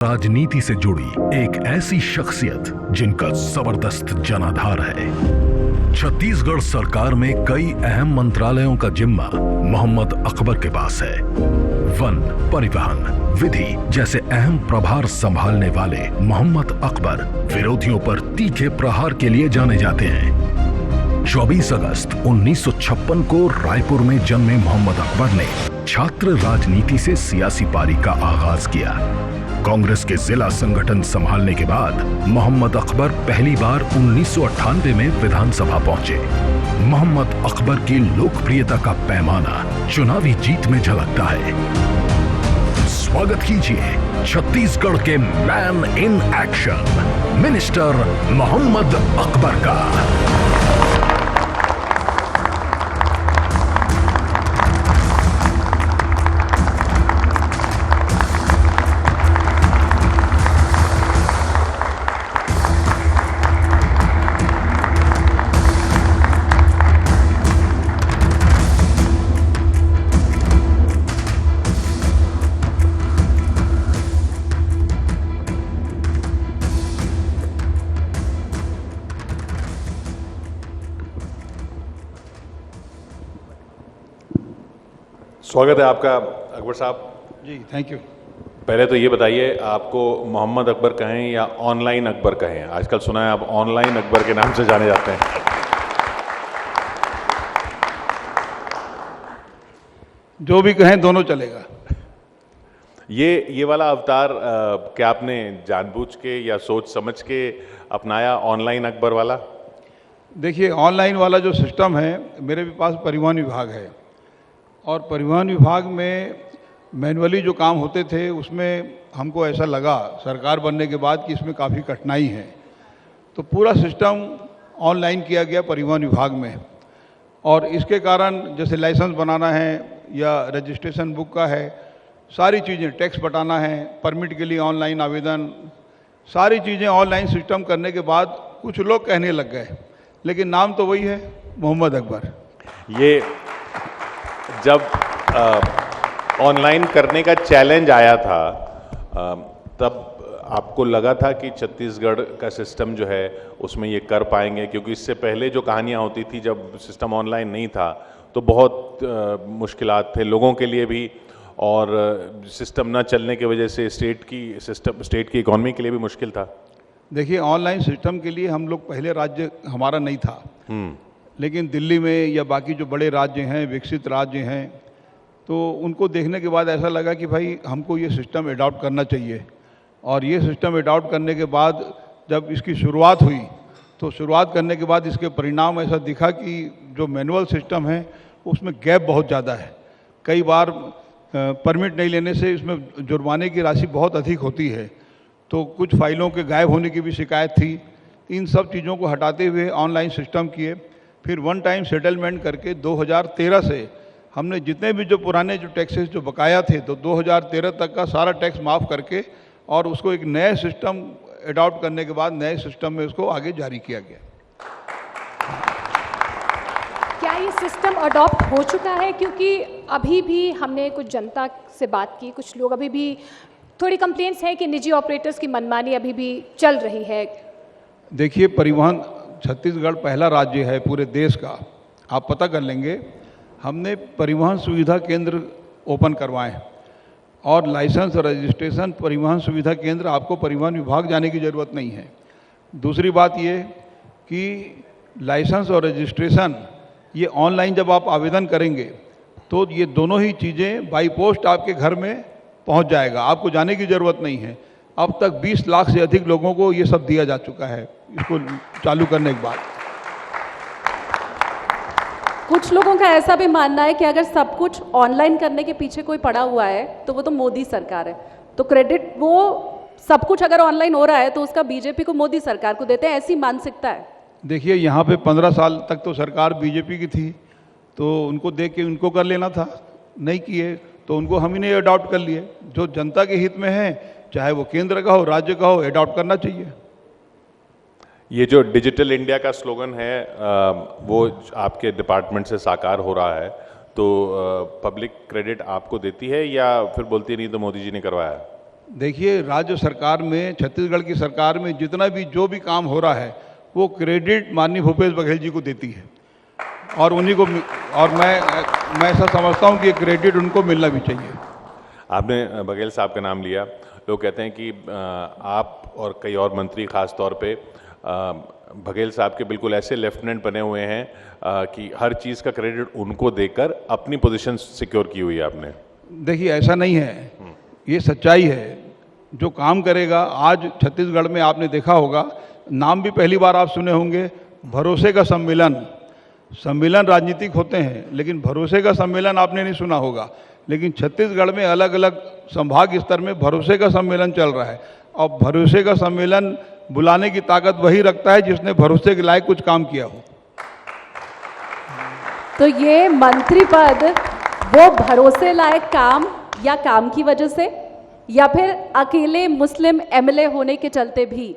राजनीति से जुड़ी एक ऐसी शख्सियत जिनका जबरदस्त जनाधार है। छत्तीसगढ़ सरकार में कई अहम मंत्रालयों का जिम्मा मोहम्मद अकबर के पास है। वन, परिवहन, विधि जैसे अहम प्रभार संभालने वाले मोहम्मद अकबर विरोधियों पर तीखे प्रहार के लिए जाने जाते हैं। 24 अगस्त 1956 को रायपुर में जन्मे मोहम्मद अकबर ने छात्र राजनीति से सियासी पारी का आगाज किया। कांग्रेस के जिला संगठन संभालने के बाद मोहम्मद अकबर पहली बार 1998 में विधानसभा पहुंचे। मोहम्मद अकबर की लोकप्रियता का पैमाना चुनावी जीत में झलकता है। स्वागत कीजिए छत्तीसगढ़ के man in action minister Mohammad Akbar का। स्वागत है आपका अकबर साहब जी। Thank you. पहले तो ये बताइए, आपको मोहम्मद अकबर कहें या ऑनलाइन अकबर कहें? आजकल सुना है आप ऑनलाइन अकबर के नाम से जाने जाते हैं। जो भी कहें दोनों चलेगा। ये वाला अवतार क्या आपने जानबूझ के या सोच समझ के अपनाया, ऑनलाइन अकबर वाला? देखिए, ऑनलाइन वाला जो सिस्टम है, मेरे भी पास परिवहन विभाग है और परिवहन विभाग में मैनुअली जो काम होते थे उसमें हमको ऐसा लगा सरकार बनने के बाद कि इसमें काफ़ी कठिनाई है, तो पूरा सिस्टम ऑनलाइन किया गया परिवहन विभाग में। और इसके कारण जैसे लाइसेंस बनाना है या रजिस्ट्रेशन बुक का है, सारी चीज़ें, टैक्स बटाना है, परमिट के लिए ऑनलाइन आवेदन, सारी चीज़ें ऑनलाइन सिस्टम करने के बाद कुछ लोग कहने लग गए, लेकिन नाम तो वही है, मोहम्मद अकबर। ये जब ऑनलाइन करने का चैलेंज आया था तब आपको लगा था कि छत्तीसगढ़ का सिस्टम जो है उसमें ये कर पाएंगे? क्योंकि इससे पहले जो कहानियाँ होती थी जब सिस्टम ऑनलाइन नहीं था तो बहुत मुश्किलात थे लोगों के लिए भी, और सिस्टम न चलने की वजह से स्टेट की इकॉनमी के लिए भी मुश्किल था। देखिए, ऑनलाइन सिस्टम के लिए हम लोग पहले राज्य हमारा नहीं था, लेकिन दिल्ली में या बाकी जो बड़े राज्य हैं, विकसित राज्य हैं, तो उनको देखने के बाद ऐसा लगा कि भाई हमको ये सिस्टम एडॉप्ट करना चाहिए। और ये सिस्टम एडॉप्ट करने के बाद जब इसकी शुरुआत हुई तो शुरुआत करने के बाद इसके परिणाम ऐसा दिखा कि जो मैनुअल सिस्टम है उसमें गैप बहुत ज़्यादा है। कई बार परमिट नहीं लेने से इसमें जुर्माने की राशि बहुत अधिक होती है, तो कुछ फाइलों के गायब होने की भी शिकायत थी। इन सब चीज़ों को हटाते हुए ऑनलाइन सिस्टम किए। फिर वन टाइम सेटलमेंट करके 2013 से हमने जितने भी जो पुराने जो टैक्सेस जो बकाया थे तो 2013 तक का सारा टैक्स माफ़ करके और उसको एक नए सिस्टम एडॉप्ट करने के बाद नए सिस्टम में उसको आगे जारी किया गया। क्या ये सिस्टम अडॉप्ट हो चुका है? क्योंकि अभी भी हमने कुछ जनता से बात की, कुछ लोग अभी भी थोड़ी कंप्लेंट्स हैं कि निजी ऑपरेटर्स की मनमानी अभी भी चल रही है। देखिए, परिवहन छत्तीसगढ़ पहला राज्य है पूरे देश का, आप पता कर लेंगे। हमने परिवहन सुविधा केंद्र ओपन करवाए और लाइसेंस और रजिस्ट्रेशन परिवहन सुविधा केंद्र, आपको परिवहन विभाग जाने की ज़रूरत नहीं है। दूसरी बात ये कि लाइसेंस और रजिस्ट्रेशन ये ऑनलाइन जब आप आवेदन करेंगे तो ये दोनों ही चीज़ें बाई पोस्ट आपके घर में पहुंच जाएगा, आपको जाने की ज़रूरत नहीं है। अब तक 20 लाख से अधिक लोगों को ये सब दिया जा चुका है इसको चालू करने के बाद। कुछ लोगों का ऐसा भी मानना है कि अगर सब कुछ ऑनलाइन करने के पीछे कोई पड़ा हुआ है तो वो तो मोदी सरकार है, तो क्रेडिट वो सब कुछ अगर ऑनलाइन हो रहा है तो उसका बीजेपी को मोदी सरकार को देते हैं, ऐसी मानसिकता है। देखिए, यहाँ पे 15 साल तक तो सरकार बीजेपी की थी, तो उनको देख के उनको कर लेना था, नहीं किए तो उनको हम ही नहीं अडॉप्ट कर लिए। जो जनता के हित में है, चाहे वो केंद्र का हो, राज्य का हो, अडॉप्ट करना चाहिए। ये जो डिजिटल इंडिया का स्लोगन है वो आपके डिपार्टमेंट से साकार हो रहा है, तो पब्लिक क्रेडिट आपको देती है या फिर बोलती है नहीं तो मोदी जी ने करवाया? देखिए, राज्य सरकार में, छत्तीसगढ़ की सरकार में जितना भी जो भी काम हो रहा है वो क्रेडिट माननीय भूपेश बघेल जी को देती है और उन्हीं को, और मैं ऐसा समझता हूँ कि क्रेडिट उनको मिलना भी चाहिए। आपने बघेल साहब का नाम लिया। लोग कहते हैं कि आप और कई और मंत्री खास तौर पे बघेल साहब के बिल्कुल ऐसे लेफ्टिनेंट बने हुए हैं कि हर चीज़ का क्रेडिट उनको देकर अपनी पोजीशन सिक्योर की हुई है आपने। देखिए, ऐसा नहीं है, ये सच्चाई है। जो काम करेगा, आज छत्तीसगढ़ में आपने देखा होगा, नाम भी पहली बार आप सुने होंगे, भरोसे का सम्मेलन। सम्मेलन राजनीतिक होते हैं, लेकिन भरोसे का सम्मेलन आपने नहीं सुना होगा। लेकिन छत्तीसगढ़ में अलग अलग संभाग स्तर में भरोसे का सम्मेलन चल रहा है, और भरोसे का सम्मेलन बुलाने की ताकत वही रखता है जिसने भरोसे के लायक कुछ काम किया हो। तो ये मंत्री पद वो भरोसे लायक काम या काम की वजह से, या फिर अकेले मुस्लिम एमएलए होने के चलते भी?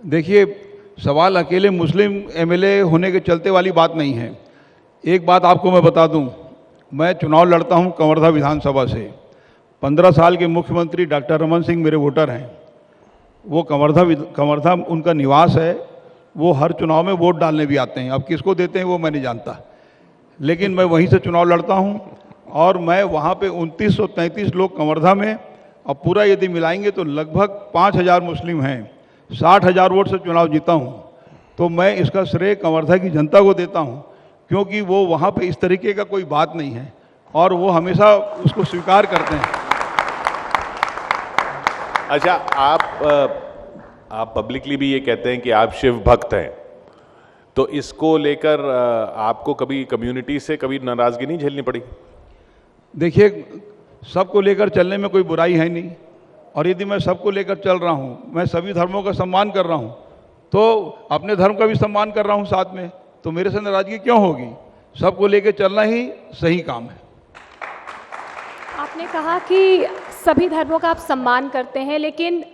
देखिए, सवाल अकेले मुस्लिम एमएलए होने के चलते वाली बात नहीं है। एक बात आपको मैं बता दूं, मैं चुनाव लड़ता हूं कवर्धा विधानसभा से। 15 साल के मुख्यमंत्री डॉक्टर रमन सिंह मेरे वोटर हैं। वो कवर्धा उनका निवास है। वो हर चुनाव में वोट डालने भी आते हैं। अब किसको देते हैं वो मैं नहीं जानता, लेकिन मैं वहीं से चुनाव लड़ता हूं। और मैं वहाँ पे 2933 लोग कवर्धा में, और पूरा यदि मिलाएंगे तो लगभग 5000 मुस्लिम हैं। 60,000 वोट से चुनाव जीता हूँ। तो मैं इसका श्रेय कवर्धा की जनता को देता हूँ, क्योंकि वो वहाँ पे इस तरीके का कोई बात नहीं है और वो हमेशा उसको स्वीकार करते हैं। अच्छा, आप पब्लिकली भी ये कहते हैं कि आप शिव भक्त हैं, तो इसको लेकर आपको कभी कम्युनिटी से कभी नाराज़गी नहीं झेलनी पड़ी? देखिए, सबको लेकर चलने में कोई बुराई है नहीं, और यदि मैं सबको लेकर चल रहा हूँ, मैं सभी धर्मों का सम्मान कर रहा हूँ, तो अपने धर्म का भी सम्मान कर रहा हूँ साथ में, तो मेरे से नाराज़गी क्यों होगी? सबको लेकर चलना ही सही काम है। आपने कहा कि सभी धर्मों का आप सम्मान करते हैं, लेकिन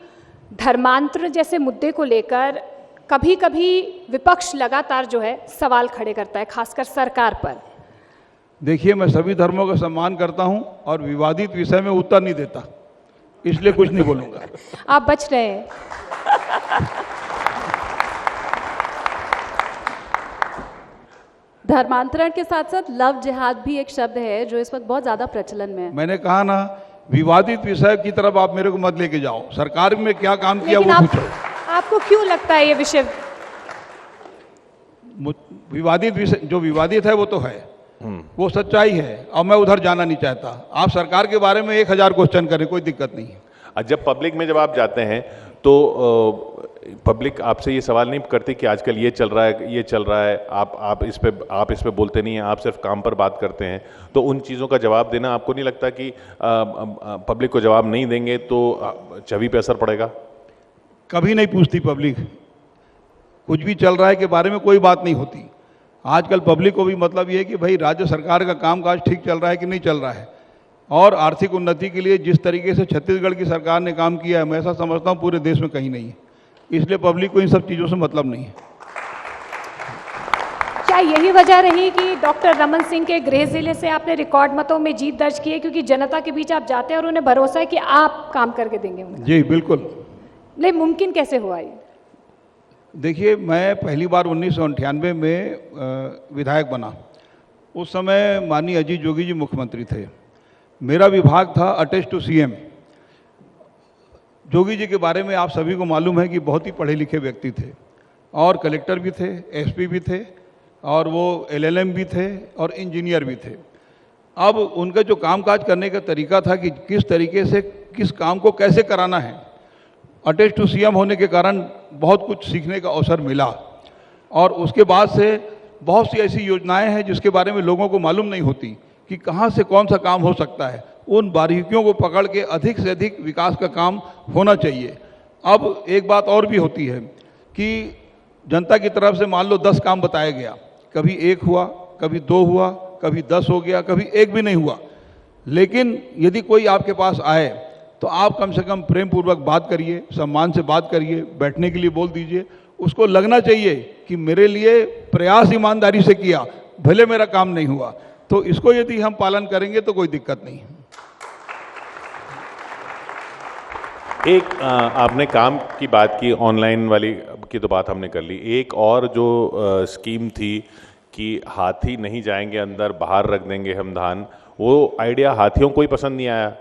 धर्मांतर जैसे मुद्दे को लेकर कभी कभी विपक्ष लगातार जो है सवाल खड़े करता है, खासकर सरकार पर। देखिए, मैं सभी धर्मों का सम्मान करता हूं और विवादित विषय में उत्तर नहीं देता, इसलिए कुछ नहीं बोलूंगा। आप बच रहे हैं। धर्मांतरण के साथ साथ लव जिहाद भी एक शब्द है जो इस वक्त बहुत ज्यादा प्रचलन में है। मैंने कहा ना, विवादित विषय की तरफ आप मेरे को मत लेके जाओ। सरकार में क्या काम किया वो पूछो। आपको क्यों लगता है ये विषय विवादित विषय? जो विवादित है वो तो है, वो सच्चाई है, और मैं उधर जाना नहीं चाहता। आप सरकार के बारे में 1000 क्वेश्चन करें, कोई दिक्कत नहीं है। जब पब्लिक में जब आप जाते हैं तो पब्लिक आपसे ये सवाल नहीं करती कि आजकल ये चल रहा है, ये चल रहा है, आप इस पे बोलते नहीं हैं, आप सिर्फ काम पर बात करते हैं, तो उन चीज़ों का जवाब देना आपको नहीं लगता कि पब्लिक को जवाब नहीं देंगे तो छवि पे असर पड़ेगा? कभी नहीं पूछती पब्लिक। कुछ भी चल रहा है के बारे में कोई बात नहीं होती। आजकल पब्लिक को भी मतलब ये है कि भाई राज्य सरकार का कामकाज ठीक चल रहा है कि नहीं चल रहा है, और आर्थिक उन्नति के लिए जिस तरीके से छत्तीसगढ़ की सरकार ने काम किया है, मैं ऐसा समझता हूँ पूरे देश में कहीं नहीं है। इसलिए पब्लिक को इन सब चीज़ों से मतलब नहीं है। क्या यही वजह रही कि डॉक्टर रमन सिंह के गृह जिले से आपने रिकॉर्ड मतों में जीत दर्ज की है, क्योंकि जनता के बीच आप जाते हैं और उन्हें भरोसा है कि आप काम करके देंगे उन्हें? जी बिल्कुल। लेकिन मुमकिन कैसे हुआ ये? देखिए, मैं पहली बार 1998 में विधायक बना। उस समय माननीय अजीत जोगी जी मुख्यमंत्री थे। मेरा विभाग था attach to CM. Jogi ji के बारे में आप सभी को मालूम है कि बहुत ही पढ़े लिखे व्यक्ति थे, और कलेक्टर भी थे, एसपी भी थे, और वो एलएलएम भी थे, और इंजीनियर भी थे। अब उनका जो कामकाज करने का तरीका था कि किस तरीके से किस काम को कैसे कराना है, अटैच टू सीएम होने के कारण बहुत कुछ सीखने का अवसर मिला। और उसके बाद से बहुत सी ऐसी योजनाएं हैं जिसके बारे में लोगों को मालूम नहीं होती कि कहाँ से कौन सा काम हो सकता है। उन बारीकियों को पकड़ के अधिक से अधिक विकास का काम होना चाहिए। अब एक बात और भी होती है कि जनता की तरफ से मान लो 10 काम बताया गया, कभी 1 हुआ, कभी 2 हुआ, कभी 10 हो गया, कभी 1 भी नहीं हुआ। लेकिन यदि कोई आपके पास आए तो आप कम से कम प्रेम पूर्वक बात करिए, सम्मान से बात करिए, बैठने के लिए बोल दीजिए। उसको लगना चाहिए कि मेरे लिए प्रयास ईमानदारी से किया, भले मेरा काम नहीं हुआ। तो इसको यदि हम पालन करेंगे तो कोई दिक्कत नहीं है। आपने काम की बात की, ऑनलाइन वाली की तो बात हमने कर ली। एक और जो स्कीम थी कि हाथी नहीं जाएंगे अंदर, बाहर रख देंगे हम धान, वो आइडिया हाथियों को ही पसंद नहीं आया।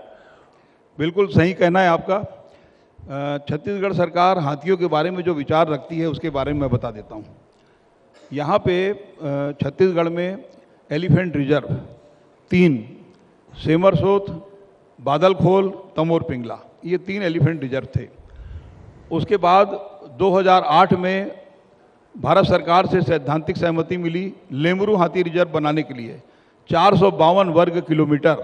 बिल्कुल सही कहना है आपका। छत्तीसगढ़ सरकार हाथियों के बारे में जो विचार रखती है उसके बारे में मैं बता देता हूँ। यहाँ पे छत्तीसगढ़ में एलिफेंट रिजर्व 3, सेमरसोत, बादलखोल, तमोर पिंगला, ये 3 एलिफेंट रिजर्व थे। उसके बाद 2008 में भारत सरकार से सैद्धांतिक सहमति मिली लेमरू हाथी रिजर्व बनाने के लिए 452 वर्ग किलोमीटर।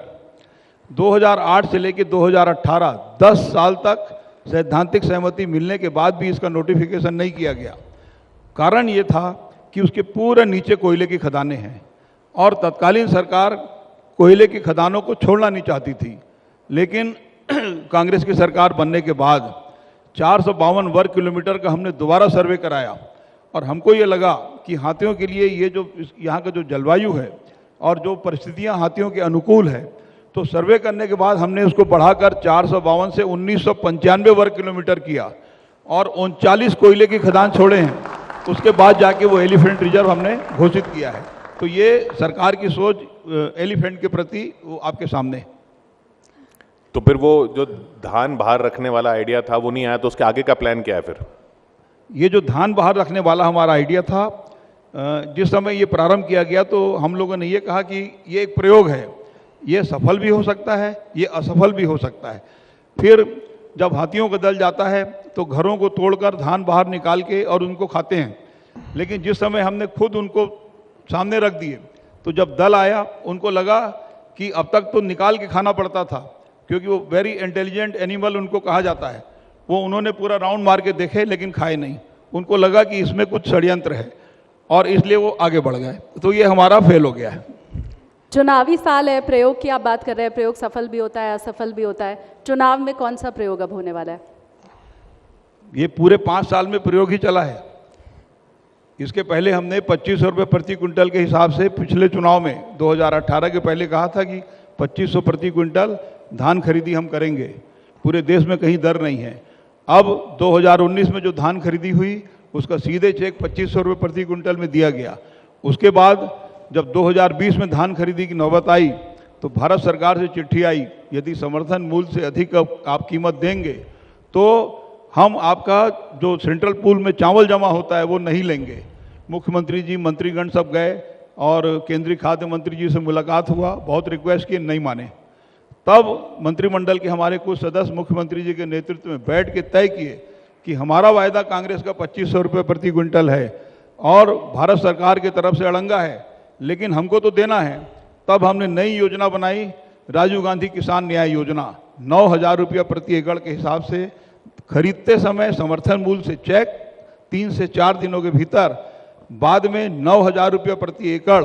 2008 से लेकर 2018 10 साल तक सैद्धांतिक सहमति मिलने के बाद भी इसका नोटिफिकेशन नहीं किया गया। कारण ये था कि उसके पूरे नीचे कोयले की खदानें हैं और तत्कालीन सरकार कोयले की खदानों को छोड़ना नहीं चाहती थी। लेकिन कांग्रेस की सरकार बनने के बाद 452 वर्ग किलोमीटर का हमने दोबारा सर्वे कराया और हमको ये लगा कि हाथियों के लिए ये जो यहाँ का जो जलवायु है और जो परिस्थितियाँ हाथियों के अनुकूल है, तो सर्वे करने के बाद हमने उसको बढ़ाकर 452 से 1995 वर्ग किलोमीटर किया और 39 कोयले की खदान छोड़े हैं। उसके बाद जाके वो एलिफेंट रिजर्व हमने घोषित किया है। तो ये सरकार की सोच एलिफेंट के प्रति वो आपके सामने। तो फिर वो जो धान बाहर रखने वाला आइडिया था वो नहीं आया, तो उसके आगे का प्लान क्या है फिर? ये जो धान बाहर रखने वाला हमारा आइडिया था, जिस समय ये प्रारंभ किया गया तो हम लोगों ने ये कहा कि ये एक प्रयोग है, ये सफल भी हो सकता है, ये असफल भी हो सकता है। फिर जब हाथियों का दल जाता है तो घरों को तोड़कर धान बाहर निकाल के और उनको खाते हैं। लेकिन जिस समय हमने खुद उनको सामने रख दिए तो जब दल आया उनको लगा कि अब तक तो निकाल के खाना पड़ता था, क्योंकि वो वेरी इंटेलिजेंट एनिमल उनको कहा जाता है। वो उन्होंने पूरा राउंड मार के देखे लेकिन खाए नहीं। उनको लगा कि इसमें कुछ षड्यंत्र है और इसलिए वो आगे बढ़ गए। तो ये हमारा फेल हो गया है। चुनावी साल है, प्रयोग की आप बात कर रहे हैं, प्रयोग सफल भी होता है असफल भी होता है। चुनाव में कौन सा प्रयोग अब होने वाला है? ये पूरे 5 साल में प्रयोग ही चला है। इसके पहले हमने 2500 रुपये प्रति क्विंटल के हिसाब से पिछले चुनाव में 2018 के पहले कहा था कि 2500 प्रति क्विंटल धान खरीदी हम करेंगे। पूरे देश में कहीं दर नहीं है। अब 2019 में जो धान खरीदी हुई उसका सीधे चेक 2500 रुपये प्रति क्विंटल में दिया गया। उसके बाद जब 2020 में धान खरीदी की नौबत आई तो भारत सरकार से चिट्ठी आई, यदि समर्थन मूल्य से अधिक आप कीमत देंगे तो हम आपका जो सेंट्रल पूल में चावल जमा होता है वो नहीं लेंगे। मुख्यमंत्री जी, मंत्रीगण सब गए और केंद्रीय खाद्य मंत्री जी से मुलाकात हुआ, बहुत रिक्वेस्ट किए, नहीं माने। तब मंत्रिमंडल के हमारे कुछ सदस्य मुख्यमंत्री जी के नेतृत्व में बैठ के तय किए कि हमारा वायदा कांग्रेस का 2500 रुपये प्रति क्विंटल है और भारत सरकार की तरफ से अड़ंगा है, लेकिन हमको तो देना है। तब हमने नई योजना बनाई, राजीव गांधी किसान न्याय योजना। 9,000 रुपया प्रति एकड़ के हिसाब से खरीदते समय समर्थन मूल्य से चेक 3 से 4 दिनों के भीतर, बाद में 9,000 रुपया प्रति एकड़।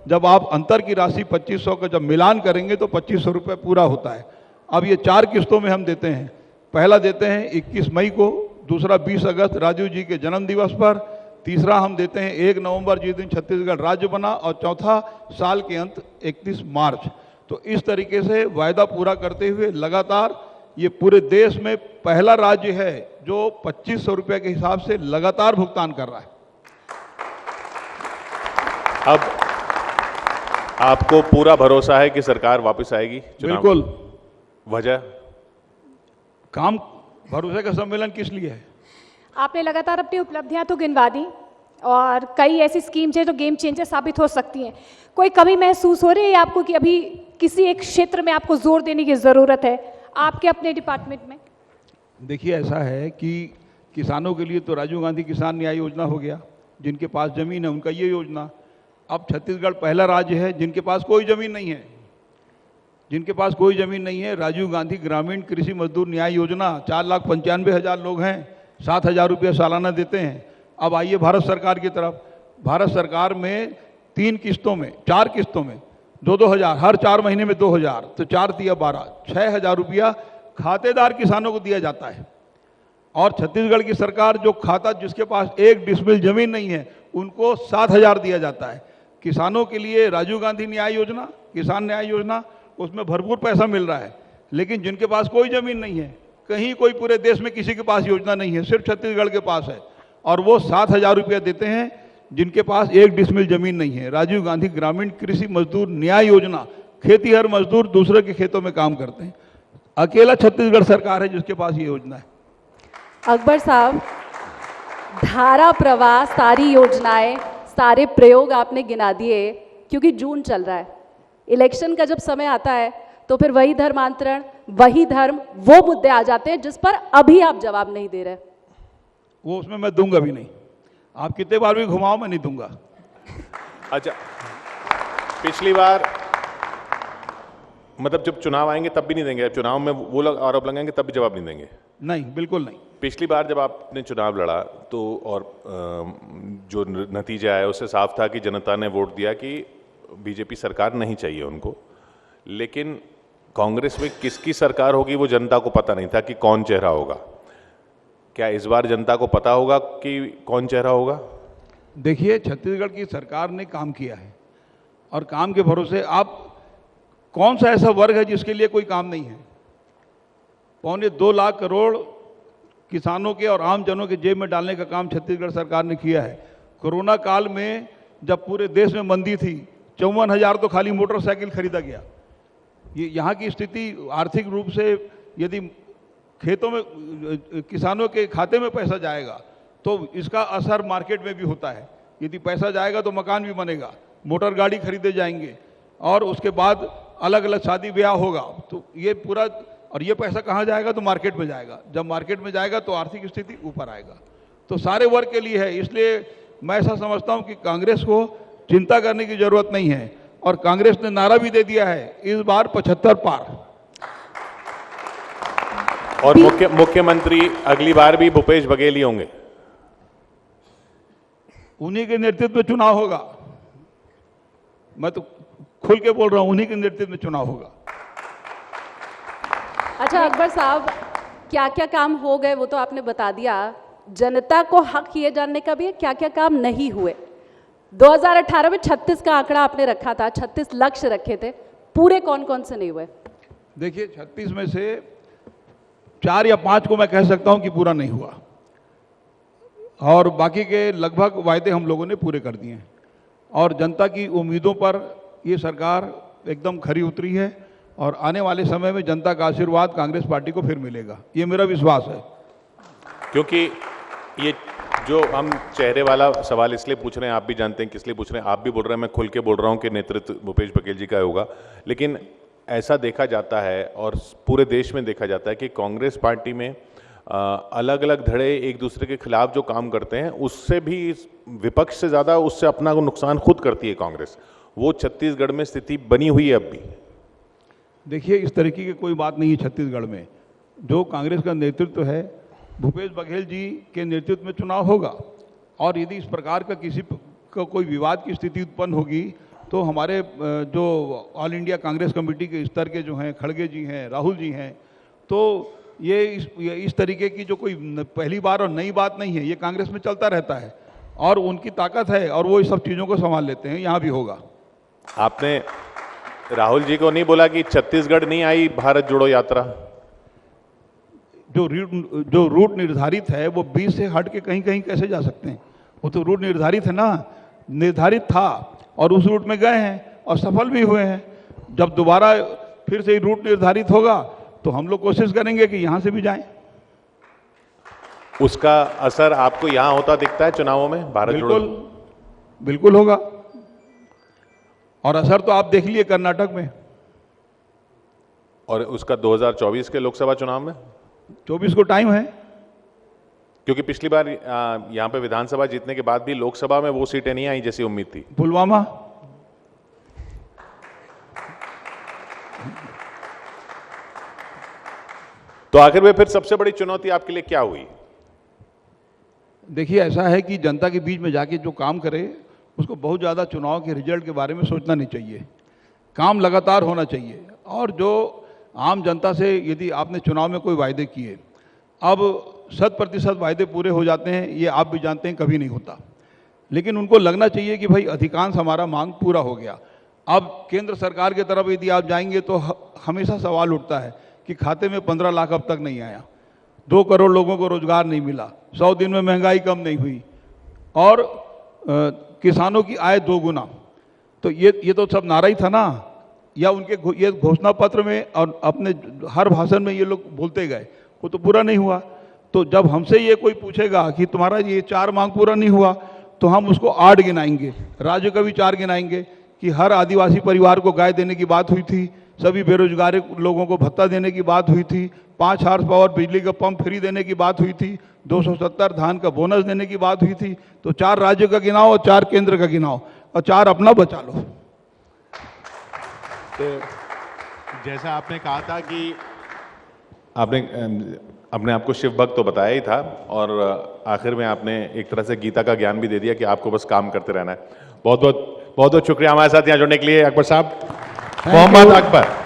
जब आप अंतर की राशि 2500 का जब मिलान करेंगे तो 2500 रुपये पूरा होता है। अब ये 4 किस्तों में हम देते हैं। पहला देते हैं 21 मई को, दूसरा 20 अगस्त राजीव जी के जन्म दिवस पर, तीसरा हम देते हैं 1 नवंबर जिस दिन छत्तीसगढ़ राज्य बना, और चौथा साल के अंत 31 मार्च। तो इस तरीके से वायदा पूरा करते हुए लगातार ये पूरे देश में पहला राज्य है जो 2500 रुपये के हिसाब से लगातार भुगतान कर रहा है। अब आपको पूरा भरोसा है कि सरकार वापस आएगी? बिल्कुल। वजह? काम भरोसे का सम्मेलन किस लिए है? आपने लगातार अपनी उपलब्धियां तो गिनवा दी और कई ऐसी स्कीम्स हैं जो गेम चेंजर साबित हो सकती हैं। कोई कमी महसूस हो रही है आपको कि अभी किसी एक क्षेत्र में आपको जोर देने की ज़रूरत है आपके अपने डिपार्टमेंट में? देखिए, ऐसा है कि किसानों के लिए तो राजीव गांधी किसान न्याय योजना हो गया, जिनके पास ज़मीन है उनका ये योजना। अब छत्तीसगढ़ पहला राज्य है जिनके पास कोई ज़मीन नहीं है। जिनके पास कोई ज़मीन नहीं है, राजीव गांधी ग्रामीण कृषि मजदूर न्याय योजना, 4,95,000 लोग हैं, 7,000 रुपये सालाना देते हैं। अब आइए भारत सरकार की तरफ। भारत सरकार में 3 किस्तों में, 4 किस्तों में 2-2 हज़ार, हर 4 महीने में 2,000, तो 4 दिया 12, 6,000 रुपया खातेदार किसानों को दिया जाता है। और छत्तीसगढ़ की सरकार जो खाता जिसके पास 1 डिसमिल जमीन नहीं है उनको 7,000 दिया जाता है। किसानों के लिए राजीव गांधी न्याय योजना, किसान न्याय योजना, उसमें भरपूर पैसा मिल रहा है। लेकिन जिनके पास कोई ज़मीन नहीं है कहीं कोई पूरे देश में किसी के पास योजना नहीं है, सिर्फ छत्तीसगढ़ के पास है। और वो 7,000 रुपया देते हैं जिनके पास 1 डिसमिल जमीन नहीं है। राजीव गांधी ग्रामीण कृषि मजदूर न्याय योजना, खेतीहर मजदूर दूसरे के खेतों में काम करते हैं। अकेला छत्तीसगढ़ सरकार है जिसके पास ये योजना है। अकबर साहब, धारा प्रवाह, सारी योजनाएं, सारे प्रयोग आपने गिना दिए, क्योंकि जून चल रहा है। इलेक्शन का जब समय आता है तो फिर वही धर्मांतरण, वही धर्म, वो मुद्दे आ जाते हैं जिस पर अभी आप जवाब नहीं दे रहे। वो उसमें मैं दूंगा भी नहीं, आप कितने बार भी घुमाओ, मैं नहीं दूंगा। अच्छा, पिछली बार मतलब जब चुनाव आएंगे तब भी नहीं देंगे? चुनाव में वो लोग आरोप लगाएंगे तब भी जवाब नहीं देंगे? नहीं, बिल्कुल नहीं। पिछली बार जब आपने चुनाव लड़ा तो और जो नतीजा आया उससे साफ था कि जनता ने वोट दिया कि बीजेपी सरकार नहीं चाहिए उनको। लेकिन कांग्रेस में किसकी सरकार होगी वो जनता को पता नहीं था कि कौन चेहरा होगा। क्या इस बार जनता को पता होगा कि कौन चेहरा होगा? देखिए, छत्तीसगढ़ की सरकार ने काम किया है और काम के भरोसे आप कौन सा ऐसा वर्ग है जिसके लिए कोई काम नहीं है? 2.25 लाख करोड़ किसानों के और आम जनों के जेब में डालने का काम छत्तीसगढ़ सरकार ने किया है। कोरोना काल में जब पूरे देश में मंदी थी, 54,000 तो खाली मोटरसाइकिल खरीदा गया। ये यहाँ की स्थिति आर्थिक रूप से, यदि खेतों में किसानों के खाते में पैसा जाएगा तो इसका असर मार्केट में भी होता है। यदि पैसा जाएगा तो मकान भी बनेगा, मोटर गाड़ी खरीदे जाएंगे और उसके बाद अलग अलग शादी ब्याह होगा। तो ये पूरा, और ये पैसा कहाँ जाएगा? तो मार्केट में जाएगा। जब मार्केट में जाएगा तो आर्थिक स्थिति ऊपर आएगा। तो सारे वर्ग के लिए है। इसलिए मैं ऐसा समझता हूँ कि कांग्रेस को चिंता करने की जरूरत नहीं है। और कांग्रेस ने नारा भी दे दिया है, इस बार 75 पार। और मुख्यमंत्री अगली बार भी भूपेश बघेल ही होंगे? उन्हीं के नेतृत्व में चुनाव होगा। मैं तो खुल के बोल रहा हूं, उन्हीं के नेतृत्व में चुनाव होगा। अच्छा अकबर साहब, क्या क्या काम हो गए वो तो आपने बता दिया। जनता को हक ये जानने का भी है क्या क्या काम नहीं हुए। 2018 में 36 का आंकड़ा आपने रखा था, 36 लक्ष्य रखे थे, पूरे कौन कौन से नहीं हुए? देखिए, 36 में से 4 या 5 को मैं कह सकता हूं कि पूरा नहीं हुआ, और बाकी के लगभग वायदे हम लोगों ने पूरे कर दिए हैं। और जनता की उम्मीदों पर ये सरकार एकदम खरी उतरी है और आने वाले समय में जनता का आशीर्वाद कांग्रेस पार्टी को फिर मिलेगा, ये मेरा विश्वास है। क्योंकि ये जो हम चेहरे वाला सवाल इसलिए पूछ रहे हैं, आप भी जानते हैं किस लिए पूछ रहे हैं, आप भी बोल रहे हैं, मैं खुल के बोल रहा हूं कि नेतृत्व भूपेश बघेल जी का होगा। लेकिन ऐसा देखा जाता है और पूरे देश में देखा जाता है कि कांग्रेस पार्टी में अलग अलग धड़े एक दूसरे के खिलाफ जो काम करते हैं, उससे भी विपक्ष से ज़्यादा उससे अपना नुकसान खुद करती है कांग्रेस। वो छत्तीसगढ़ में स्थिति बनी हुई है अब भी। देखिए, इस तरीके की कोई बात नहीं है छत्तीसगढ़ में। जो कांग्रेस का नेतृत्व है, भूपेश बघेल जी के नेतृत्व में चुनाव होगा, और यदि इस प्रकार का किसी का कोई विवाद की स्थिति उत्पन्न होगी तो हमारे जो ऑल इंडिया कांग्रेस कमेटी के स्तर के जो हैं, खड़गे जी हैं, राहुल जी हैं, तो ये इस तरीके की जो कोई पहली बार और नई बात नहीं है, ये कांग्रेस में चलता रहता है और उनकी ताकत है और वो इस सब चीज़ों को संभाल लेते हैं। यहाँ भी होगा। आपने राहुल जी को नहीं बोला कि छत्तीसगढ़ नहीं आई भारत जोड़ो यात्रा? जो रूट निर्धारित है वो 20 से हट के कहीं कहीं कैसे जा सकते हैं? वो तो रूट निर्धारित है ना, निर्धारित था और उस रूट में गए हैं और सफल भी हुए हैं। जब दोबारा फिर से रूट निर्धारित होगा तो हम लोग कोशिश करेंगे कि यहाँ से भी जाएं। उसका असर आपको यहाँ होता दिखता है चुनावों में? भारत जोड़ो बिल्कुल होगा, और असर तो आप देख लिए कर्नाटक में, और उसका 2024 के लोकसभा चुनाव में? 24 को टाइम है, क्योंकि पिछली बार यहाँ पे विधानसभा जीतने के बाद भी लोकसभा में वो सीटें नहीं आई जैसी उम्मीद थी। पुलवामा, तो आखिर में फिर सबसे बड़ी चुनौती आपके लिए क्या हुई? देखिए, ऐसा है कि जनता के बीच में जाके जो काम करे उसको बहुत ज़्यादा चुनाव के रिजल्ट के बारे में सोचना नहीं चाहिए। काम लगातार होना चाहिए, और जो आम जनता से यदि आपने चुनाव में कोई वायदे किए, अब 100% वायदे पूरे हो जाते हैं, ये आप भी जानते हैं कभी नहीं होता, लेकिन उनको लगना चाहिए कि भाई अधिकांश हमारा मांग पूरा हो गया। अब केंद्र सरकार की तरफ यदि आप जाएंगे तो हमेशा सवाल उठता है कि खाते में 15 लाख अब तक नहीं आया। 2 करोड़ लोगों को रोजगार नहीं मिला, 100 दिन में महंगाई कम नहीं हुई, और किसानों की आय 2 गुना। तो ये तो सब नारा ही था ना, या उनके ये घोषणा पत्र में और अपने हर भाषण में ये लोग बोलते गए, वो तो पूरा नहीं हुआ। तो जब हमसे ये कोई पूछेगा कि तुम्हारा ये 4 मांग पूरा नहीं हुआ, तो हम उसको 8 गिनाएंगे, राज्य का भी 4 गिनाएंगे कि हर आदिवासी परिवार को गाय देने की बात हुई थी, सभी बेरोजगार लोगों को भत्ता देने की बात हुई थी, 5 हॉर्स पावर बिजली का पंप फ्री देने की बात हुई थी, 270 धान का बोनस देने की बात हुई थी। तो 4 राज्य का गिनाओ और 4 केंद्र का गिनाओ और 4 अपना बचा लो। तो जैसा आपने कहा था कि आपने अपने आप को शिव भक्त तो बताया ही था, और आखिर में आपने एक तरह से गीता का ज्ञान भी दे दिया कि आपको बस काम करते रहना है। बहुत बहुत शुक्रिया हमारे साथ यहाँ जुड़ने के लिए अकबर साहब। मोहम्मद अकबर।